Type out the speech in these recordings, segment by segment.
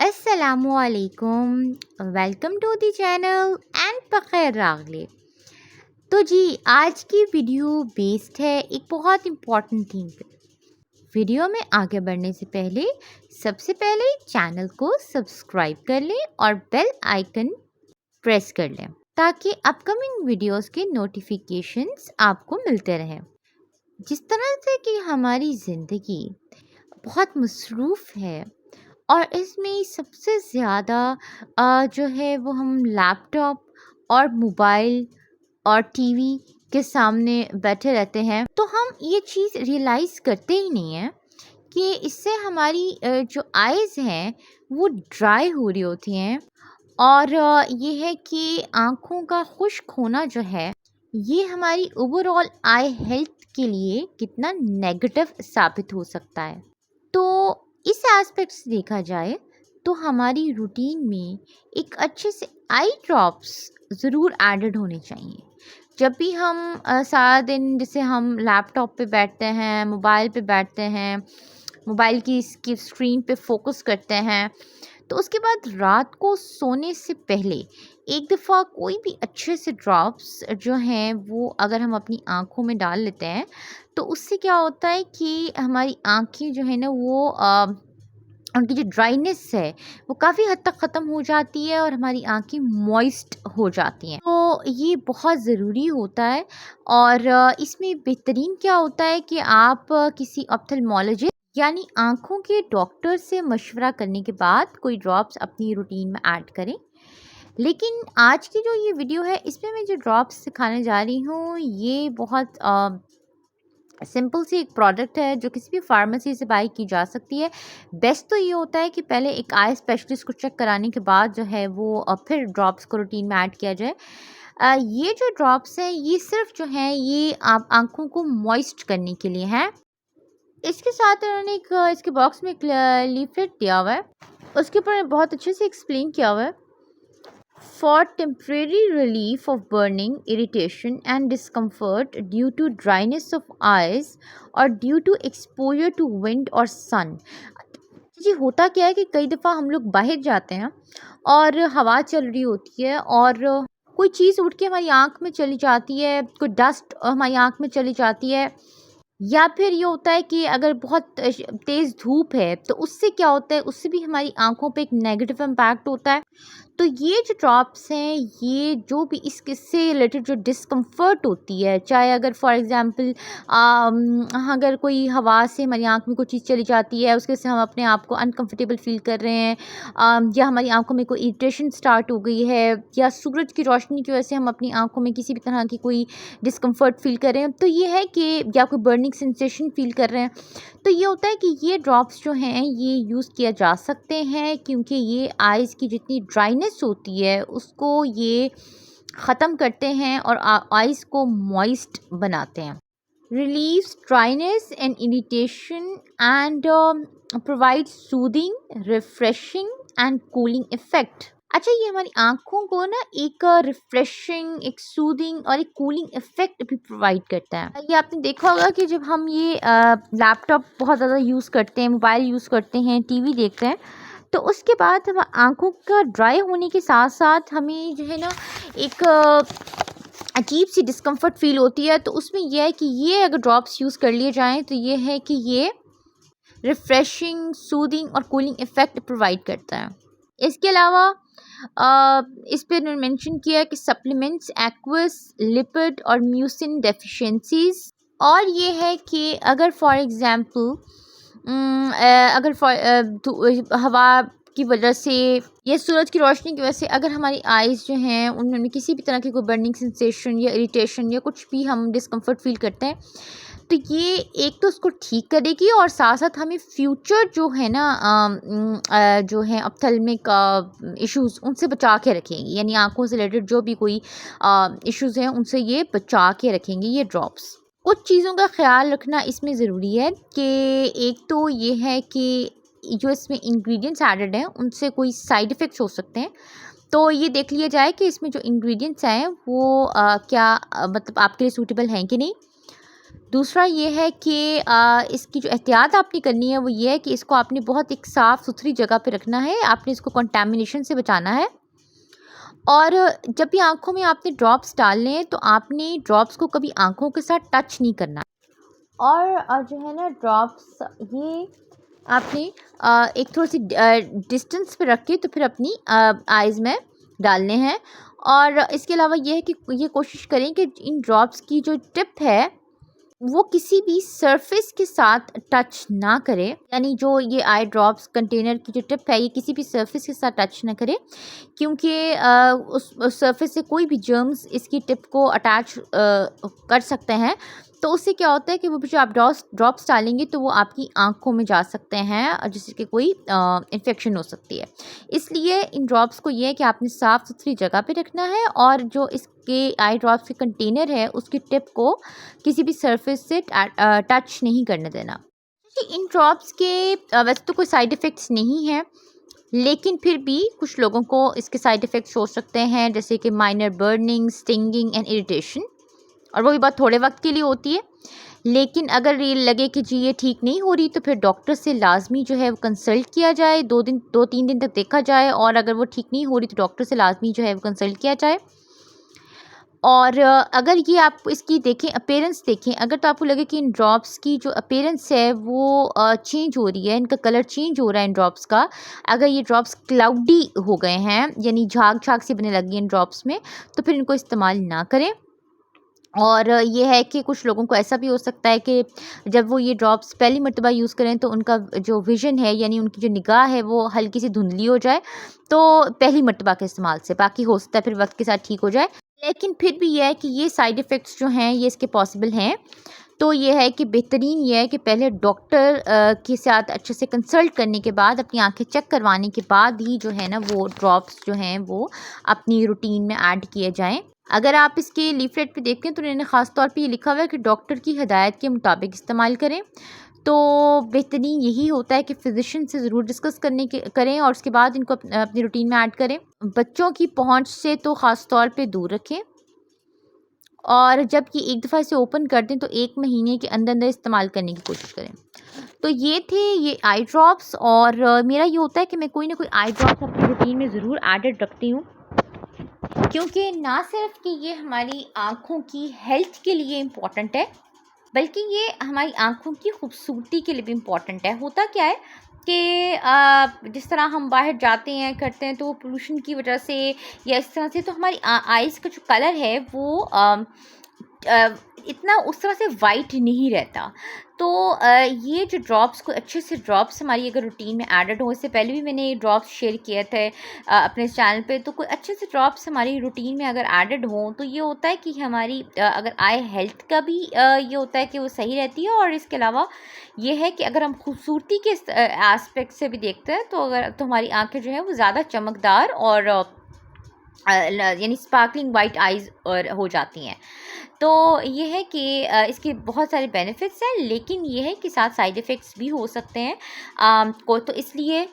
असलकुम। Welcome to the channel and बखैर रागले। तो जी, आज की वीडियो बेस्ड है एक बहुत इम्पॉर्टेंट थीम पे। वीडियो में आगे बढ़ने से पहले सबसे पहले चैनल को सब्सक्राइब कर लें और बेल आइकन प्रेस कर लें ताकि अपकमिंग वीडियोस के नोटिफिकेशंस आपको मिलते रहें। जिस तरह से कि हमारी ज़िंदगी बहुत मसरूफ़ है और इसमें सबसे ज़्यादा जो है वो हम लैपटॉप और मोबाइल और टीवी के सामने बैठे रहते हैं, तो हम ये चीज़ रियलाइज़ करते ही नहीं हैं कि इससे हमारी जो आइज़ हैं वो ड्राई हो रही होती हैं। और ये है कि आँखों का खुश्क होना जो है, ये हमारी ओवरऑल आई हेल्थ के लिए कितना नेगेटिव साबित हो सकता है। तो इस एस्पेक्ट से देखा जाए तो हमारी रूटीन में एक अच्छे से आई ड्रॉप्स ज़रूर एडेड होने चाहिए। जब भी हम सारा दिन जैसे हम लैपटॉप पे बैठते हैं, मोबाइल पे बैठते हैं, मोबाइल की इसकी स्क्रीन पे फोकस करते हैं, तो उसके बाद रात को सोने से पहले एक दफ़ा कोई भी अच्छे से ड्रॉप्स जो हैं वो अगर हम अपनी आँखों में डाल लेते हैं, तो उससे क्या होता है कि हमारी आँखें जो है ना वो उनकी जो ड्राइनेस है वो काफ़ी हद तक ख़त्म हो जाती है और हमारी आँखें मॉइस्ट हो जाती हैं। तो ये बहुत ज़रूरी होता है। और इसमें बेहतरीन क्या होता है कि आप किसी ऑप्थेल्मोलॉजिस्ट यानी आँखों के डॉक्टर से मशवरा करने के बाद कोई ड्रॉप्स अपनी रूटीन में ऐड करें। लेकिन आज की जो ये वीडियो है इसमें मैं जो ड्रॉप्स सिखाने जा रही हूँ ये बहुत सिंपल सी एक प्रोडक्ट है जो किसी भी फार्मेसी से बाई की जा सकती है। बेस्ट तो ये होता है कि पहले एक आई स्पेशलिस्ट को चेक कराने के बाद जो है वो फिर ड्रॉप्स को रूटीन में ऐड किया जाए। ये जो ड्रॉप्स हैं ये सिर्फ जो है ये आप आँखों को मॉइस्ट करने के लिए हैं। इसके साथ उन्होंने एक इसके बॉक्स में एक लीफलेट दिया हुआ है, उसके ऊपर बहुत अच्छे से एक्सप्लेन किया हुआ है। For temporary relief of burning, irritation and discomfort due to dryness of eyes or due to exposure to wind or sun। जी, होता क्या है कि कई दफ़ा हम लोग बाहर जाते हैं और हवा चल रही होती है और कोई चीज़ उड़ के हमारी आँख में चली जाती है, कोई डस्ट हमारी आँख में चली जाती है, या फिर ये होता है कि अगर बहुत तेज़ धूप है तो उससे क्या होता है, उससे भी हमारी आँखों पे एक नेगेटिव इम्पैक्ट होता है। तो ये जो ड्रॉप्स हैं ये जो भी इससे रिलेटेड जो डिस्कम्फर्ट होती है, चाहे अगर फॉर एग्ज़ाम्पल अगर कोई हवा से हमारी आँख में कोई चीज़ चली जाती है, उसके से हम अपने आप को अनकंफर्टेबल फ़ील कर रहे हैं, या हमारी आँखों में कोई इरिटेशन स्टार्ट हो गई है, या सूरज की रोशनी की वजह से हम अपनी आँखों में किसी भी तरह की कोई डिस्कम्फर्ट फ़ील कर रहे हैं, तो ये है कि या कोई बर्निंग सेंसेशन फ़ील कर रहे हैं, तो ये होता है कि ये ड्रॉप्स जो हैं ये यूज़ किया जा सकते हैं, क्योंकि ये आइज़ की जितनी ड्राइनेस होती है उसको ये ख़त्म करते हैं और आइज़ को मॉइस्ट बनाते हैं। Relieves dryness and irritation and provide soothing, refreshing and cooling effect. अच्छा, ये हमारी आँखों को ना एक रिफ्रेशिंग, एक सूदिंग और एक कूलिंग इफ़ेक्ट भी प्रोवाइड करता है। ये आपने देखा होगा कि जब हम ये लैपटॉप बहुत ज़्यादा यूज़ करते हैं, मोबाइल यूज़ करते हैं, टीवी देखते हैं, तो उसके बाद हम आँखों का ड्राई होने के साथ-साथ हमें जो है ना एक अजीब सी डिस्कम्फर्ट फ़ील होती है। तो उसमें ये है कि ये अगर ड्रॉप्स यूज़ कर लिए जाएँ तो ये है कि ये रिफ्रेशिंग, सूदिंग और कूलिंग इफ़ेक्ट प्रोवाइड करता है। इसके अलावा इस पे इन्होंने मेंशन किया है कि सप्लीमेंट्स एक्वस, लिपिड और म्यूसिन डेफिशिएंसीज। और ये है कि अगर फॉर एग्ज़ाम्पल अगर हवा की वजह से या सूरज की रोशनी की वजह से अगर हमारी आइज़ जो हैं उनमें किसी भी तरह की कोई बर्निंग सेंसेशन या इरिटेशन या कुछ भी हम डिस्कम्फर्ट फ़ील करते हैं, तो ये एक तो उसको ठीक करेगी और साथ-साथ हमें फ्यूचर जो है ना जो है ऑप्थेल्मिक इश्यूज़ उनसे बचा के रखेंगी, यानी आँखों से रिलेटेड जो भी कोई इश्यूज़ हैं उनसे ये बचा के रखेंगी ये ड्रॉप्स। कुछ चीज़ों का ख़्याल रखना इसमें ज़रूरी है कि एक तो ये है कि जो इसमें इंग्रेडिएंट्स एडेड हैं उनसे कोई साइड इफ़ेक्ट्स हो सकते हैं। तो ये देख लिया जाए कि इसमें जो इंग्रेडिएंट्स हैं वो क्या मतलब आपके लिए सूटेबल हैं कि नहीं। दूसरा ये है कि इसकी जो एहतियात आपने करनी है वो ये है कि इसको आपने बहुत एक साफ़ सुथरी जगह पे रखना है, आपने इसको कंटामिनेशन से बचाना है। और जब भी आँखों में आपने ड्रॉप्स डालने हैं तो आपने ड्रॉप्स को कभी आँखों के साथ टच नहीं करना। और जो है ना ड्रॉप्स ये आपने एक थोड़ी-सी डिस्टेंस पे रख के तो फिर अपनी आइज़ में डालने हैं। और इसके अलावा ये है कि ये कोशिश करें कि इन ड्रॉप्स की जो टिप है वो किसी भी सरफेस के साथ टच ना करे, यानी जो ये आई ड्रॉप्स कंटेनर की जो टिप है ये किसी भी सरफेस के साथ टच ना करे, क्योंकि उस सरफेस से कोई भी जर्म्स इसकी टिप को अटैच कर सकते हैं। तो उससे क्या होता है कि वो जो आप ड्रॉप्स डालेंगे तो वो आपकी आंखों में जा सकते हैं और जिससे कि कोई इन्फेक्शन हो सकती है। इसलिए इन ड्रॉप्स को ये है कि आपने साफ़ सुथरी जगह पे रखना है और जो इसके आई ड्रॉप्स के कंटेनर है उसकी टिप को किसी भी सरफेस से टच नहीं करने देना। इन ड्रॉप्स के वैसे तो कोई साइड इफ़ेक्ट्स नहीं हैं, लेकिन फिर भी कुछ लोगों को इसके साइड इफ़ेक्ट्स हो सकते हैं, जैसे कि minor burning, stinging and irritation. और वो भी बहुत थोड़े वक्त के लिए होती है। लेकिन अगर ये लगे कि जी ये ठीक नहीं हो रही तो फिर डॉक्टर से लाजमी जो है वो कंसल्ट किया जाए, 2-3 दिन तक देखा जाए, और अगर वो ठीक नहीं हो रही तो डॉक्टर से लाजमी जो है वो कंसल्ट किया जाए। और अगर ये आप इसकी देखें, अपीयरेंस देखें, अगर तो आपको लगे कि इन ड्रॉप्स की जो अपीयरेंस है वो चेंज हो रही है, इनका कलर चेंज हो रहा है इन ड्रॉप्स का, अगर ये ड्रॉप्स क्लाउडी हो गए हैं यानी झाग-झाग सी बनने लगी हैं इन ड्रॉप्स में, तो फिर इनको इस्तेमाल ना करें। और ये है कि कुछ लोगों को ऐसा भी हो सकता है कि जब वो ये ड्रॉप्स पहली मर्तबा यूज़ करें तो उनका जो विज़न है यानी उनकी जो निगाह है वो हल्की सी धुंधली हो जाए, तो पहली मर्तबा के इस्तेमाल से, बाकी हो सकता है फिर वक्त के साथ ठीक हो जाए। लेकिन फिर भी ये है कि ये साइड इफ़ेक्ट्स जो हैं ये इसके पॉसिबल हैं। तो ये है कि बेहतरीन ये है कि पहले डॉक्टर के साथ अच्छे से कंसल्ट करने के बाद, अपनी आंखें चेक करवाने के बाद ही जो है ना वो ड्रॉप्स जो हैं वो अपनी रूटीन में ऐड किए जाएँ। अगर आप इसके लीफलेट पे देखें तो इन्होंने ख़ास तौर पे ये लिखा हुआ है कि डॉक्टर की हिदायत के मुताबिक इस्तेमाल करें। तो बेहतरीन यही होता है कि फ़िज़िशियन से ज़रूर डिस्कस करें और उसके बाद इनको अपनी रूटीन में ऐड करें। बच्चों की पहुँच से तो ख़ास तौर पे दूर रखें, और जब ये एक दफ़ा इसे ओपन कर दें तो 1 महीने के अंदर इस्तेमाल करने की कोशिश करें। तो ये थे ये आई ड्रॉप्स, और मेरा ये होता है कि मैं कोई ना कोई आई ड्रॉप्स अपनी रूटीन में ज़रूर एडेड रखती हूँ, क्योंकि ना सिर्फ कि ये हमारी आँखों की हेल्थ के लिए इम्पॉर्टेंट है, बल्कि ये हमारी आँखों की खूबसूरती के लिए भी इम्पॉर्टेंट है। होता क्या है कि जिस तरह हम बाहर जाते हैं करते हैं तो पोल्यूशन की वजह से या इस तरह से तो हमारी आइज़ का जो कलर है वो इतना उस तरह से वाइट नहीं रहता। तो ये जो ड्रॉप्स को अच्छे से ड्रॉप्स हमारी अगर रूटीन में एडेड हो, इससे पहले भी मैंने ड्रॉप्स शेयर किए थे अपने चैनल पे, तो कोई अच्छे से ड्रॉप्स हमारी रूटीन में अगर एडेड हों तो ये होता है कि हमारी अगर आई हेल्थ का भी ये होता है कि वो सही रहती है। और इसके अलावा ये है कि अगर हम खूबसूरती के एस्पेक्ट से भी देखते हैं तो हमारी आँखें जो हैं वो ज़्यादा चमकदार और यानी स्पार्कलिंग वाइट आइज़ और हो जाती हैं। तो ये है कि इसके बहुत सारे बेनिफिट्स हैं, लेकिन ये है कि साथ साइड इफ़ेक्ट्स भी हो सकते हैं तो इसलिए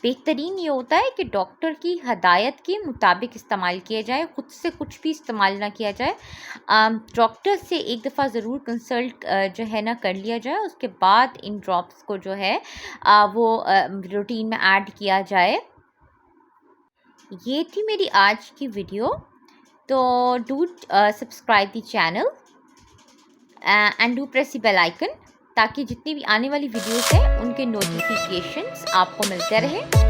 बेहतरीन ये होता है कि डॉक्टर की हदायत के मुताबिक इस्तेमाल किया जाए, ख़ुद से कुछ भी इस्तेमाल ना किया जाए। डॉक्टर से एक दफ़ा ज़रूर कंसल्ट जो है ना कर लिया जाए, उसके बाद इन ड्रॉप्स को जो है वो रूटीन में ऐड किया जाए। ये थी मेरी आज की वीडियो। तो do subscribe the channel and do press the bell icon, ताकि जितनी भी आने वाली वीडियोस हैं उनके नोटिफिकेशंस आपको मिलते रहें।